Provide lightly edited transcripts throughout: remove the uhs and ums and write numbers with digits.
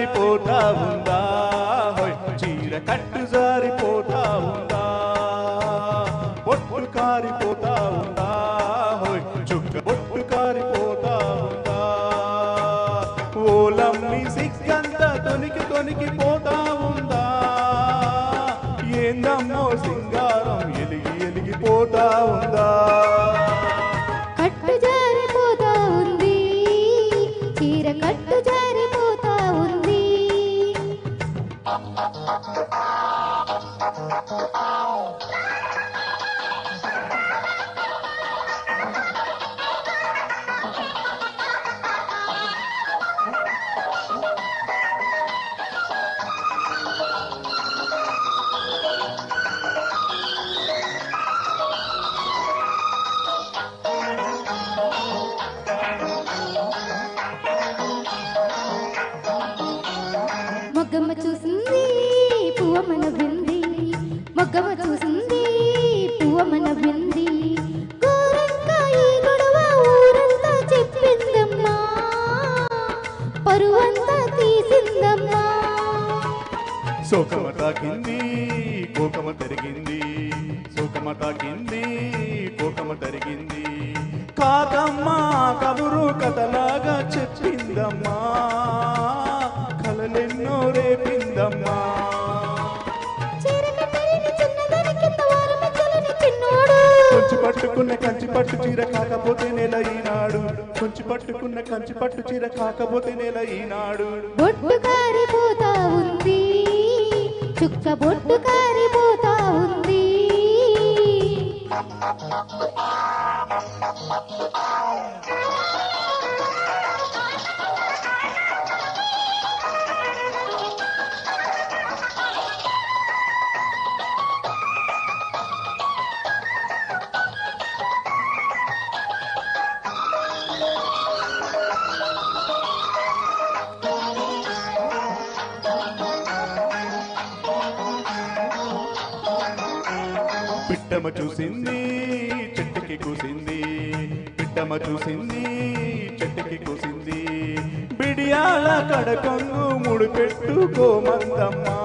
జారిపోతా ఉందా చీర కట్టు జారిపోతా ఉందా బొట్టు కారిపోతా ఉందా చుక్క బొట్టు కారిపోతా ఉందా ఓలమ్మి సిగ్గంతా తొనికిపోతా ఉందా ఏందమ్మో సింగారం ఎలిగిపోతా ఉందా కట్టు జారిపోతా ఉంది చీర కట్టు జారిపోతా ఉంది మొగ్గమ్మ చూసింది పువ్వమ్మ నవ్వింది మొగ్గమ్మ చూసింది పువ్వమ్మ నవ్వింది గోరంగా ఈ గొడవ ఊరంతా చెప్పిందమ్మా పరువంతా తీసిందమ్మా సోకమ తాకింది కోకమ తరిగింది సోకమ తాకింది కోకమ తరిగింది కాకమ్మ కబురు కథలాగా చెప్పిందమ్మా కలలెన్నో రేపిందమ్మా కొంచెం పట్టుకున్న కంచి పట్టు చీర కాకపోతే నెల ఈనాడు కొంచెం పట్టుకున్న కంచి పట్టు చీర కాకపోతే నెల ఈనాడు బొట్టు కారిపోతా ఉంది చుక్క బొట్టు కారిపోతా ఉంది పిట్టమ చూసింది చెట్టుకి కూసింది పిట్టమ చూసింది చెట్టుకి కూసింది బిడియాల కడకొంగు ముడిపెట్టుకోమందమ్మా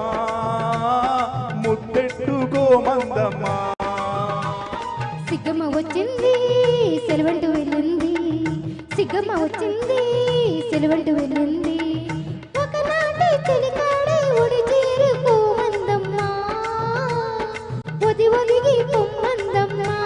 ముద్దెట్టుకోమందమ్మా సిగ్గమ్మ వచ్చింది సెలవంటూ వెళ్ళింది సిగ్గమ్మ వచ్చింది సెలవంటూ వెళ్ళింది ఒకనాటి చెలికాడే ఉడి చేరుకోమందమ్మా ఒదిగి పొమ్మందమ్మా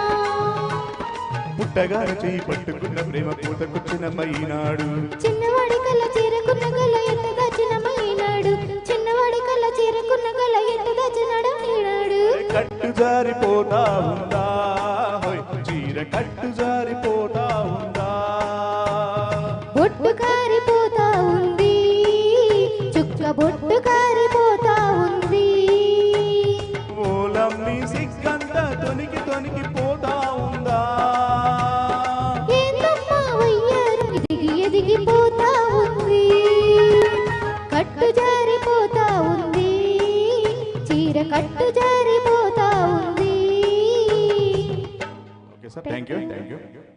పుట్టగారు చేయి పట్టుకున్న ప్రేమ పూతకొచ్చిన ఈనాడు చిన్నవాడి కళ్ళ చేరుకున్న గల ఎంత దాచిన ఈనాడు చిన్నవాడి కళ్ళ చేరుకున్న గల ఎంత దాచినాడు ఈనాడు కట్టు జారిపోతా ఉందా చీర కట్టు జారిపోతా ఉందా బొట్టు కారిపోతా ఉంది చుక్క బొట్టు కారిపోతా ఉంది ఓలమ్మి సిగ్గంతా తొనికిపోతా ఉందా ఏందమ్మా వయ్యారు ఎదిగిపోతా ఉంది కట్టు జారిపోతా ఉంది చీర కట్టు జారిపోతా ఉంది ఓకే సార్ థ్యాంక్ యూ